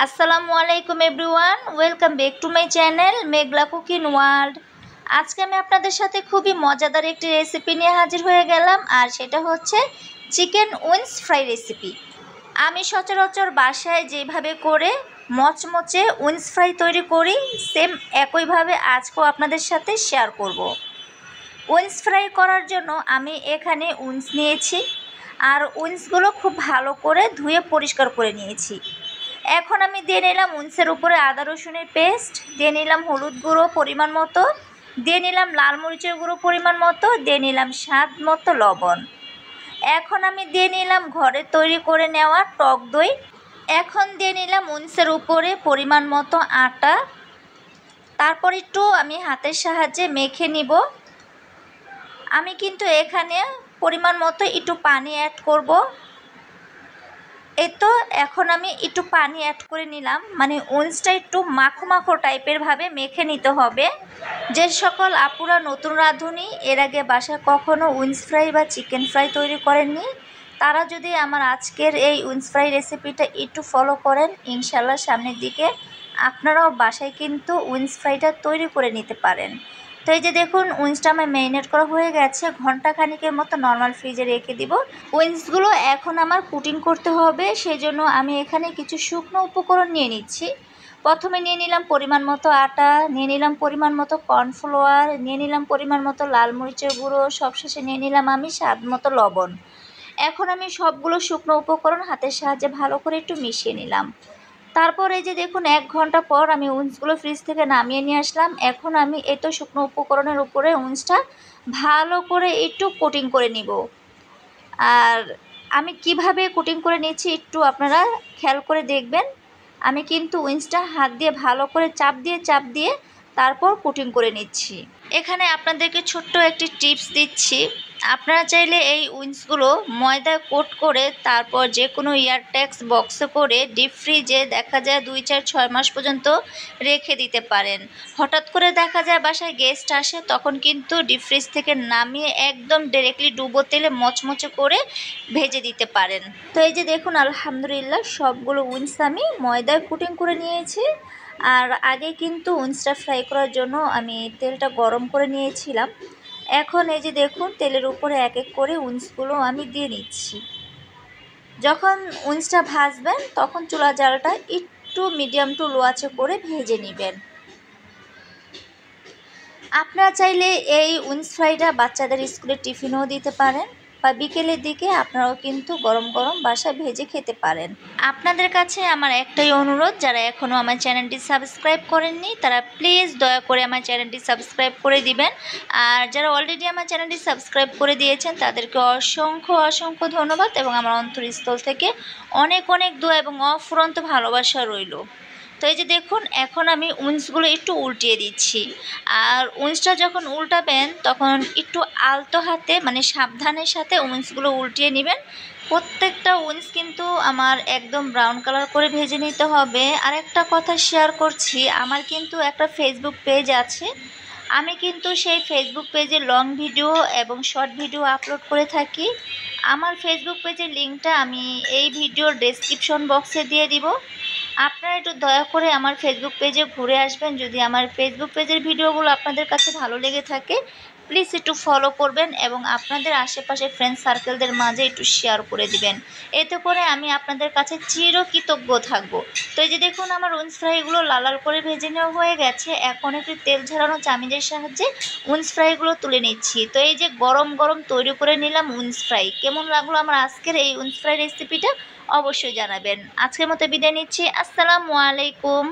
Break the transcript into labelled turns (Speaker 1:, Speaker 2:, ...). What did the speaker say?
Speaker 1: আসসালামু আলাইকুম everyone, welcome back to my channel Meghla cooking world. আজকে আমি আপনাদের সাথে খুবই মজাদার একটি রেসিপি নিয়ে হাজির হয়ে গেলাম, আর সেটা হচ্ছে চিকেন উইংস ফ্রাই রেসিপি। আমি সচরাচর বাসায় যেভাবে করে মচমচে উইংস ফ্রাই তৈরি করি, সেম একইভাবে আজকেও আপনাদের সাথে শেয়ার করব। উইংস ফ্রাই করার জন্য আমি এখানে উইংস নিয়েছি, আর উইংসগুলো খুব ভালো করে ধুয়ে পরিষ্কার করে নিয়েছি। এখন আমি দিয়ে নিলাম উইংসের উপরে আদা রসুনের পেস্ট, দিয়ে নিলাম হলুদ গুঁড়ো পরিমাণ মতো, দিয়ে নিলাম লাল মরিচের গুঁড়ো পরিমাণ মতো, দিয়ে নিলাম স্বাদ মতো লবণ। এখন আমি দিয়ে নিলাম ঘরে তৈরি করে নেওয়া টক দই। এখন দিয়ে নিলাম উইংসের উপরে পরিমাণ মতো আটা। তারপর একটু আমি হাতের সাহায্যে মেখে নিব। আমি কিন্তু এখানে পরিমাণ মতো একটু পানি অ্যাড করব। তো এখন আমি একটু পানি অ্যাড করে নিলাম, মানে উইংসটা একটু মাখো মাখো টাইপের ভাবে মেখে নিতে হবে। যে সকল আপুরা নতুন রাঁধুনি, এর আগে বাসায় কখনো উইংস ফ্রাই বা চিকেন ফ্রাই তৈরি করেননি, তারা যদি আমার আজকের এই উইংস ফ্রাই রেসিপিটা একটু ফলো করেন, ইনশাল্লাহ সামনের দিকে আপনারাও বাসায় কিন্তু উইংস ফ্রাইটা তৈরি করে নিতে পারেন। তো এই যে দেখুন, উইংসটা আমার ম্যারিনেট করা হয়ে গেছে, ঘন্টা খানিকের মতো নর্মাল ফ্রিজে রেখে দিব। উইংসগুলো এখন আমার কুটিং করতে হবে, সেজন্য আমি এখানে কিছু শুকনো উপকরণ নিয়ে নিচ্ছি। প্রথমে নিয়ে নিলাম পরিমাণ মতো আটা, নিয়ে নিলাম পরিমাণ মতো কর্নফ্লাওয়ার, নিয়ে নিলাম পরিমাণ মতো লাল মরিচের গুঁড়ো, সবশেষে নিয়ে নিলাম আমি স্বাদ মতো লবণ। এখন আমি সবগুলো শুকনো উপকরণ হাতের সাহায্যে ভালো করে একটু মিশিয়ে নিলাম। তারপর এই যে দেখুন, 1 ঘন্টা পর আমি উইংসগুলো ফ্রিজ থেকে নামিয়ে নিয়ে আসলাম। এখন আমি এই তো শুকনো উপকরণের উপরে উইংসটা ভালো করে একটু কোটিং করে নিব। আর আমি কিভাবে কোটিং করে নিচ্ছি একটু আপনারা খেয়াল করে দেখবেন। আমি কিন্তু উইংসটা হাত দিয়ে ভালো করে চাপ দিয়ে তারপর কোটিং করে নিচ্ছি। এখানে আপনাদেরকে ছোট্ট একটি টিপস দিচ্ছি। আপনারা চাইলে এই উইংসগুলো ময়দায় কোট করে তারপর যে কোনো এয়ারটাইট বক্সে করে ডিপ ফ্রিজে দেখা যায় 2-4-6 মাস পর্যন্ত রেখে দিতে পারেন। হঠাৎ করে দেখা যায় বাসায় গেস্ট আসে, তখন কিন্তু ডিপ ফ্রিজ থেকে নামিয়ে একদম ডাইরেক্টলি ডুবো তেলে মচমচে করে ভেজে দিতে পারেন। তো এই যে দেখুন, আলহামদুলিল্লাহ সবগুলো উইংস আমি ময়দায় কোটিং করে নিয়েছি। আর আগে কিন্তু উইংসটা ফ্রাই করার জন্য আমি তেলটা গরম করে নিয়েছিলাম। এখন এই যে দেখুন, তেলের উপরে এক এক করে উইংসগুলো আমি দিয়ে নিচ্ছি। যখন উইংসটা ভাজবেন তখন চুলা জালটা একটু মিডিয়াম টু লো আঁচে করে ভেজে নেবেন। আপনারা চাইলে এই উইংস ফ্রাইটা বাচ্চাদের স্কুলে টিফিনও দিতে পারেন, বা বিকেলের দিকে আপনারাও কিন্তু গরম গরম বাসায় ভেজে খেতে পারেন। আপনাদের কাছে আমার একটাই অনুরোধ, যারা এখনও আমার চ্যানেলটি সাবস্ক্রাইব করেননি তারা প্লিজ দয়া করে আমার চ্যানেলটি সাবস্ক্রাইব করে দিবেন। আর যারা অলরেডি আমার চ্যানেলটি সাবস্ক্রাইব করে দিয়েছেন তাদেরকে অসংখ্য অসংখ্য ধন্যবাদ, এবং আমার অন্তরস্থল থেকে অনেক অনেক দোয়া এবং অফুরন্ত ভালোবাসা রইল। তো এই যে দেখুন, এখন আমি উইংসগুলো একটু উল্টিয়ে দিচ্ছি। আর উইংসটা যখন উল্টাবেন তখন একটু আলতো হাতে, মানে সাবধানের সাথে উইংসগুলো উল্টিয়ে নেবেন। প্রত্যেকটা উইংস কিন্তু আমার একদম ব্রাউন কালার করে ভেজে নিতে হবে। আর একটা কথা শেয়ার করছি, আমার কিন্তু একটা ফেসবুক পেজ আছে। আমি কিন্তু সেই ফেসবুক পেজে লং ভিডিও এবং শর্ট ভিডিও আপলোড করে থাকি। আমার ফেসবুক পেজের লিঙ্কটা আমি এই ভিডিওর ডেসক্রিপশন বক্সে দিয়ে দিব। আপনারা একটু দয়া করে আমার ফেসবুক পেজে ঘুরে আসবেন। যদি আমার ফেসবুক পেজের ভিডিওগুলো আপনাদের কাছে ভালো লেগে থাকে, প্লিজ একটু ফলো করবেন এবং আপনাদের আশেপাশে ফ্রেন্ড সার্কেলদের মাঝে একটু শেয়ার করে দিবেন। এতে করে আমি আপনাদের কাছে চিরকৃতজ্ঞ থাকব। তো এই যে দেখুন, আমার উইংস ফ্রাইগুলো লাল লাল করে ভেজে নেওয়া হয়ে গেছে। এখন একটু তেল ঝরানো চামিচের সাহায্যে উইংস ফ্রাইগুলো তুলে নিচ্ছি। তো এই যে গরম গরম তৈরি করে নিলাম উইংস ফ্রাই। কেমন লাগলো আমার আজকের এই উইংস ফ্রাই রেসিপিটা অবশ্যই জানাবেন। আজকের মতো বিদায় নিচ্ছি। আসসালামু আলাইকুম।